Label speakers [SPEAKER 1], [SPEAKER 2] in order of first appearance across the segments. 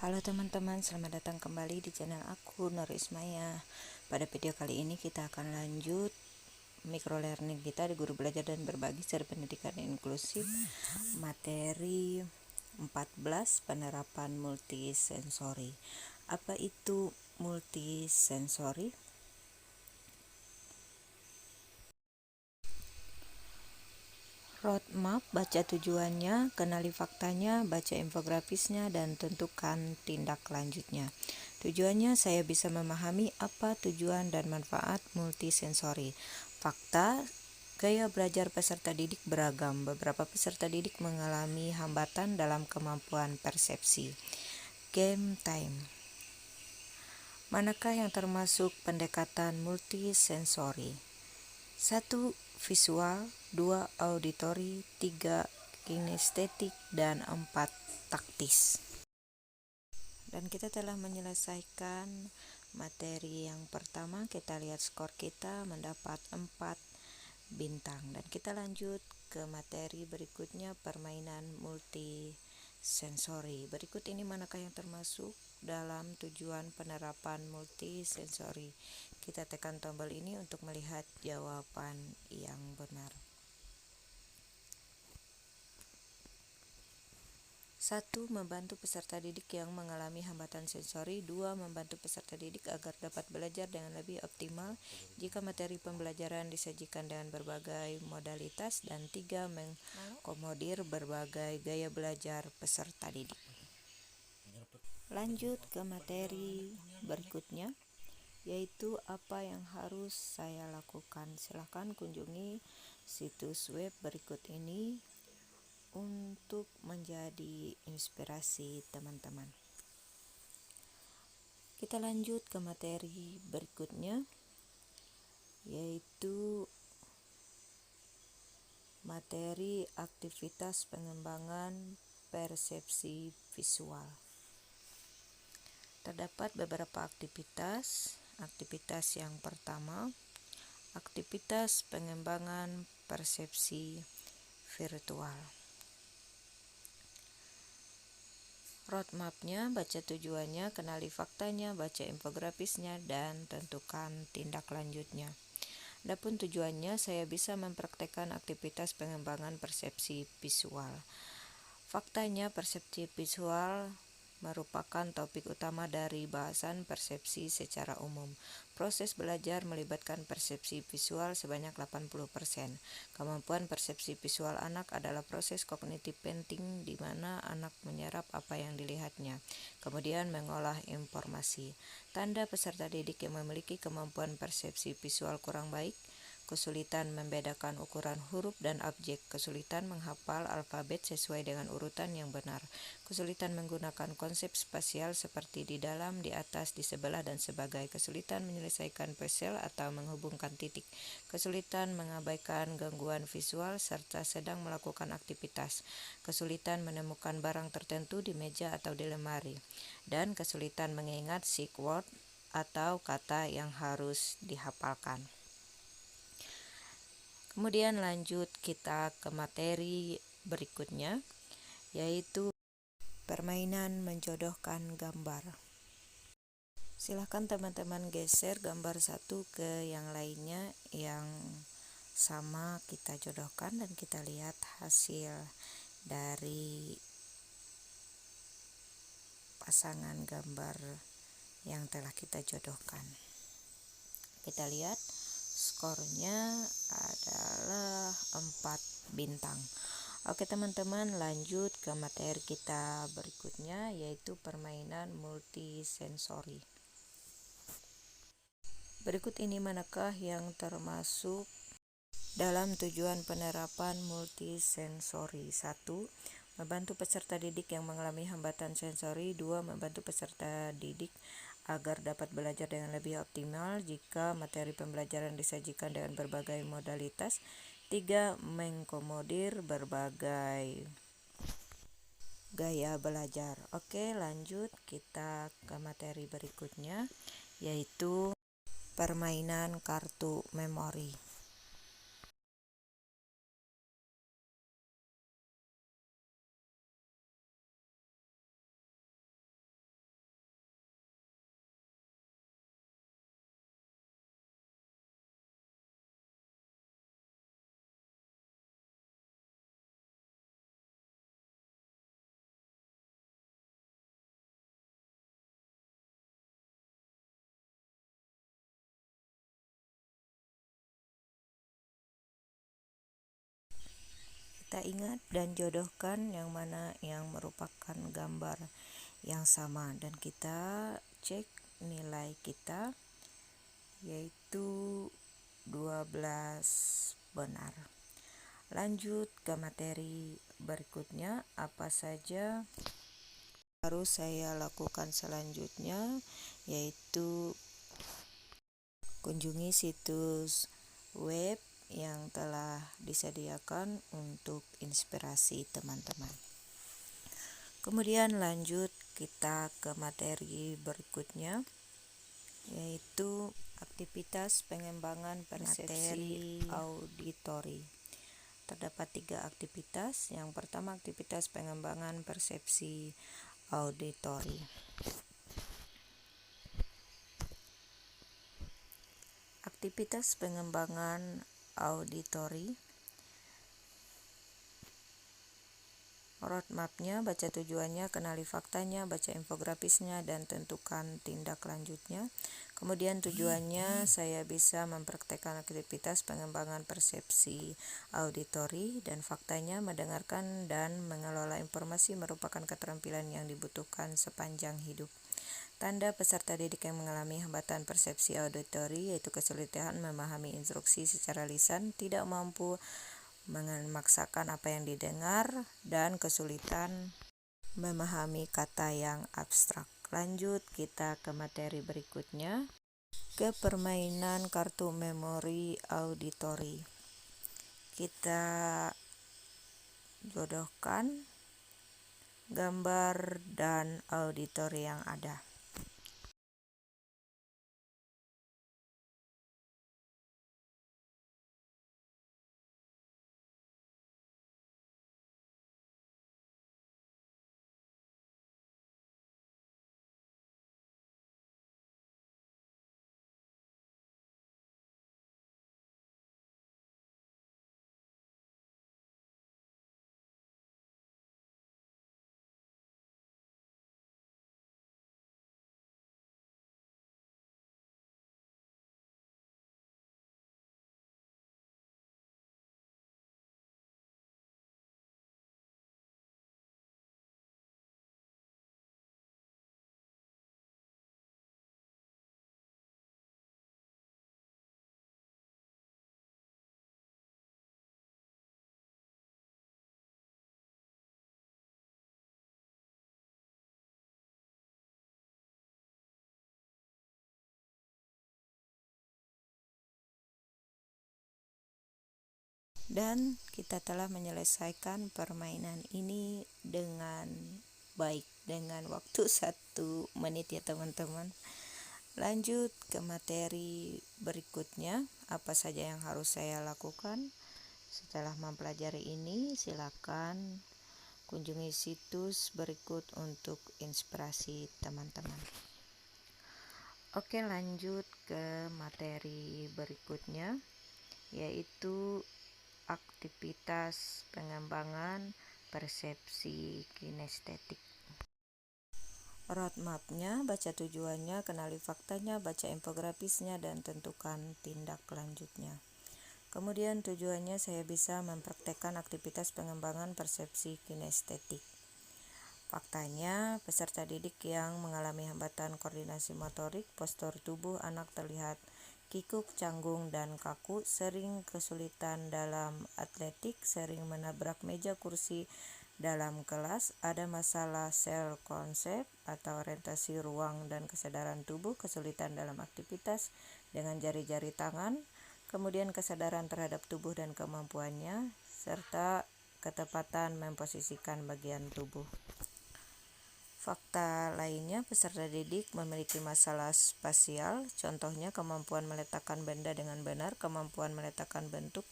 [SPEAKER 1] Halo teman-teman, selamat datang kembali di channel aku, Nur Ismaya. Pada video kali ini kita akan lanjut microlearning kita di Guru Belajar dan Berbagi Secara Pendidikan Inklusif, materi 14, penerapan multisensori. Apa itu multisensori? Roadmap, baca tujuannya, kenali faktanya, baca infografisnya, dan tentukan tindak lanjutnya. Tujuannya, saya bisa memahami apa tujuan dan manfaat multisensori. Fakta, gaya belajar peserta didik beragam. Beberapa peserta didik mengalami hambatan dalam kemampuan persepsi. Game time. Manakah yang termasuk pendekatan multisensori? 1. Visual, 2. Auditori, 3. Kinestetik, dan 4. Taktis. Dan kita telah menyelesaikan materi yang pertama. Kita lihat skor kita mendapat 4 bintang. Dan kita lanjut ke materi berikutnya, permainan multisensori. Berikut ini manakah yang termasuk dalam tujuan penerapan multisensori? Kita tekan tombol ini untuk melihat jawaban yang benar. 1. Membantu peserta didik yang mengalami hambatan sensori. 2. Membantu peserta didik agar dapat belajar dengan lebih optimal jika materi pembelajaran disajikan dengan berbagai modalitas. Dan 3. Mengakomodir berbagai gaya belajar peserta didik. Lanjut ke materi berikutnya, yaitu apa yang harus saya lakukan. Silakan kunjungi situs web berikut ini untuk menjadi inspirasi teman-teman. Kita lanjut ke materi berikutnya, yaitu materi aktivitas pengembangan persepsi visual. Terdapat beberapa aktivitas. Aktivitas yang pertama, aktivitas pengembangan persepsi virtual. Roadmapnya, baca tujuannya, kenali faktanya, baca infografisnya, dan tentukan tindak lanjutnya. Adapun tujuannya, saya bisa mempraktekkan aktivitas pengembangan persepsi visual. Faktanya, persepsi visual merupakan topik utama dari bahasan persepsi secara umum. Proses belajar melibatkan persepsi visual sebanyak 80%. Kemampuan persepsi visual anak adalah proses kognitif penting di mana anak menyerap apa yang dilihatnya, kemudian mengolah informasi. Tanda peserta didik yang memiliki kemampuan persepsi visual kurang baik: kesulitan membedakan ukuran huruf dan objek, kesulitan menghafal alfabet sesuai dengan urutan yang benar, kesulitan menggunakan konsep spasial seperti di dalam, di atas, di sebelah, dan sebagai, kesulitan menyelesaikan puzzle atau menghubungkan titik, kesulitan mengabaikan gangguan visual serta sedang melakukan aktivitas, kesulitan menemukan barang tertentu di meja atau di lemari, dan kesulitan mengingat sick word atau kata yang harus dihafalkan. Kemudian lanjut kita ke materi berikutnya, yaitu permainan menjodohkan gambar. Silakan teman-teman geser gambar satu ke yang lainnya yang sama kita jodohkan, dan kita lihat hasil dari pasangan gambar yang telah kita jodohkan. Kita lihat skornya adalah 4 bintang. Oke teman-teman, lanjut ke materi kita berikutnya, yaitu permainan multisensori. Berikut ini manakah yang termasuk dalam tujuan penerapan multisensori? 1. Membantu peserta didik yang mengalami hambatan sensori. 2. Membantu peserta didik agar dapat belajar dengan lebih optimal jika materi pembelajaran disajikan dengan berbagai modalitas. 3. Mengakomodir berbagai gaya belajar. Oke, lanjut kita ke materi berikutnya, yaitu permainan kartu memori. Kita ingat dan jodohkan yang mana yang merupakan gambar yang sama, dan kita cek nilai kita, yaitu 12 benar. Lanjut ke materi berikutnya. Apa saja harus saya lakukan selanjutnya, yaitu kunjungi situs web yang telah disediakan untuk inspirasi teman-teman. Kemudian lanjut kita ke materi berikutnya, yaitu aktivitas pengembangan persepsi auditori. Terdapat 3 aktivitas. Yang pertama, aktivitas pengembangan persepsi auditori. Aktivitas pengembangan auditori, roadmapnya: baca tujuannya, kenali faktanya, baca infografisnya, dan tentukan tindak lanjutnya. Kemudian tujuannya, saya bisa mempraktekkan aktivitas pengembangan persepsi auditori, dan faktanya, mendengarkan dan mengelola informasi merupakan keterampilan yang dibutuhkan sepanjang hidup. Tanda peserta didik yang mengalami hambatan persepsi auditori, yaitu kesulitan memahami instruksi secara lisan, tidak mampu memaksakan apa yang didengar, dan kesulitan memahami kata yang abstrak. Lanjut kita ke materi berikutnya, ke permainan kartu memori auditori. Kita jodohkan gambar dan auditori yang ada. Dan kita telah menyelesaikan permainan ini dengan baik, dengan waktu 1 menit ya teman-teman. Lanjut ke materi berikutnya. Apa saja yang harus saya lakukan setelah mempelajari ini? Silakan kunjungi situs berikut untuk inspirasi teman-teman. Oke, lanjut ke materi berikutnya, yaitu aktivitas pengembangan persepsi kinestetik. Roadmapnya: baca tujuannya, kenali faktanya, baca infografisnya, dan tentukan tindak lanjutnya. Kemudian tujuannya, saya bisa mempraktekkan aktivitas pengembangan persepsi kinestetik. Faktanya, peserta didik yang mengalami hambatan koordinasi motorik, postur tubuh anak terlihat kikuk, canggung, dan kaku, sering kesulitan dalam atletik, sering menabrak meja kursi dalam kelas, ada masalah sel konsep atau orientasi ruang dan kesadaran tubuh, kesulitan dalam aktivitas dengan jari-jari tangan, kemudian kesadaran terhadap tubuh dan kemampuannya, serta ketepatan memposisikan bagian tubuh. Fakta lainnya, peserta didik memiliki masalah spasial, contohnya kemampuan meletakkan benda dengan benar, kemampuan meletakkan bentuk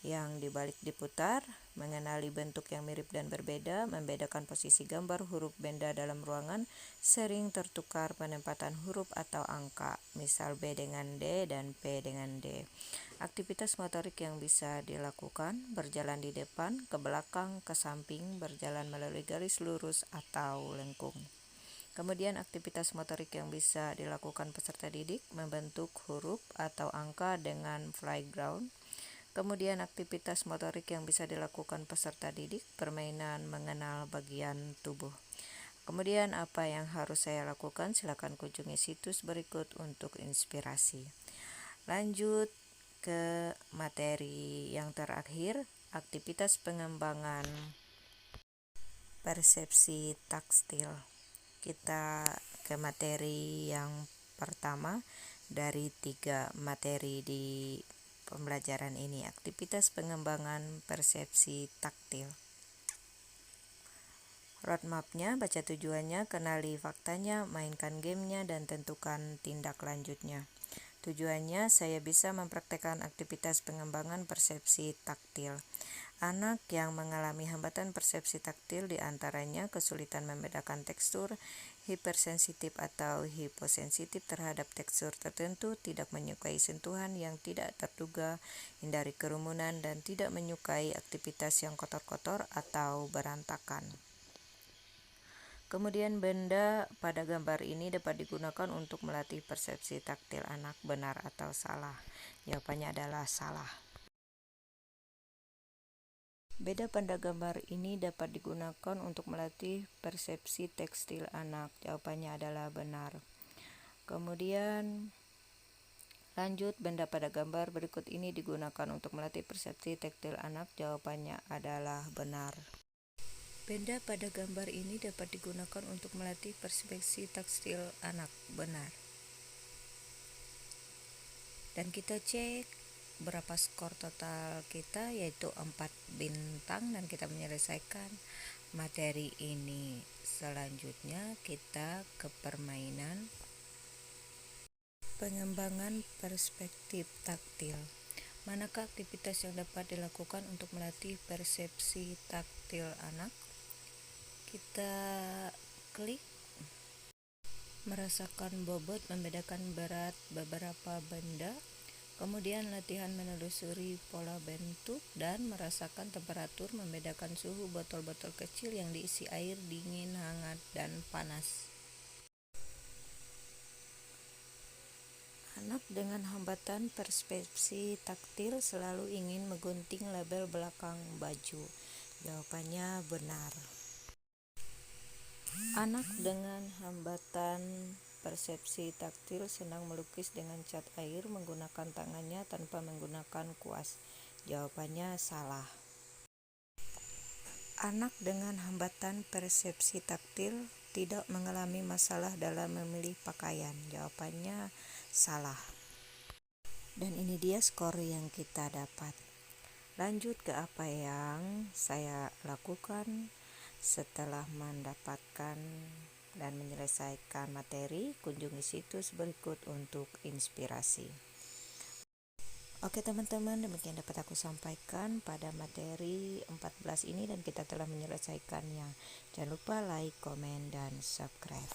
[SPEAKER 1] yang dibalik diputar, mengenali bentuk yang mirip dan berbeda, membedakan posisi gambar huruf benda dalam ruangan, sering tertukar penempatan huruf atau angka, misal B dengan D dan P dengan D. Aktivitas motorik yang bisa dilakukan: berjalan di depan, ke belakang, ke samping, berjalan melalui garis lurus atau lengkung. Kemudian aktivitas motorik yang bisa dilakukan peserta didik: membentuk huruf atau angka dengan playground, Kemudian aktivitas motorik yang bisa dilakukan peserta didik, permainan mengenal bagian tubuh. Kemudian apa yang harus saya lakukan? Silakan kunjungi situs berikut untuk inspirasi. Lanjut ke materi yang terakhir, aktivitas pengembangan persepsi taktil. Kita ke materi yang pertama dari 3 materi di pembelajaran ini, aktivitas pengembangan persepsi taktil. Roadmap-nya, baca tujuannya, kenali faktanya, mainkan gamenya, dan tentukan tindak lanjutnya. Tujuannya, saya bisa mempraktekkan aktivitas pengembangan persepsi taktil. Anak yang mengalami hambatan persepsi taktil diantaranya kesulitan membedakan tekstur, hipersensitif atau hiposensitif terhadap tekstur tertentu, tidak menyukai sentuhan yang tidak terduga, hindari kerumunan, dan tidak menyukai aktivitas yang kotor-kotor atau berantakan. Kemudian benda pada gambar ini dapat digunakan untuk melatih persepsi taktil anak, benar atau salah? Jawabannya adalah salah. Benda pada gambar ini dapat digunakan untuk melatih persepsi tekstil anak. Jawabannya adalah benar. Kemudian lanjut, benda pada gambar berikut ini digunakan untuk melatih persepsi tekstil anak. Jawabannya adalah benar. Benda pada gambar ini dapat digunakan untuk melatih persepsi tekstil anak. Benar. Dan kita cek berapa skor total kita, yaitu 4 bintang, dan kita menyelesaikan materi ini. Selanjutnya kita ke permainan pengembangan perspektif taktil. Manakah aktivitas yang dapat dilakukan untuk melatih persepsi taktil anak? Kita klik merasakan bobot, membedakan berat beberapa benda, kemudian latihan menelusuri pola bentuk dan merasakan temperatur, membedakan suhu botol-botol kecil yang diisi air, dingin, hangat, dan panas. Anak dengan hambatan persepsi taktil selalu ingin menggunting label belakang baju. Jawabannya benar. Anak dengan hambatan persepsi taktil senang melukis dengan cat air menggunakan tangannya tanpa menggunakan kuas. Jawabannya salah. Anak dengan hambatan persepsi taktil tidak mengalami masalah dalam memilih pakaian. Jawabannya salah. Dan ini dia skor yang kita dapat. Lanjut ke apa yang saya lakukan setelah mendapatkan dan menyelesaikan materi. Kunjungi situs berikut untuk inspirasi. Oke teman-teman, demikian dapat aku sampaikan pada materi 14 ini dan kita telah menyelesaikannya. Jangan lupa like, komen, dan subscribe.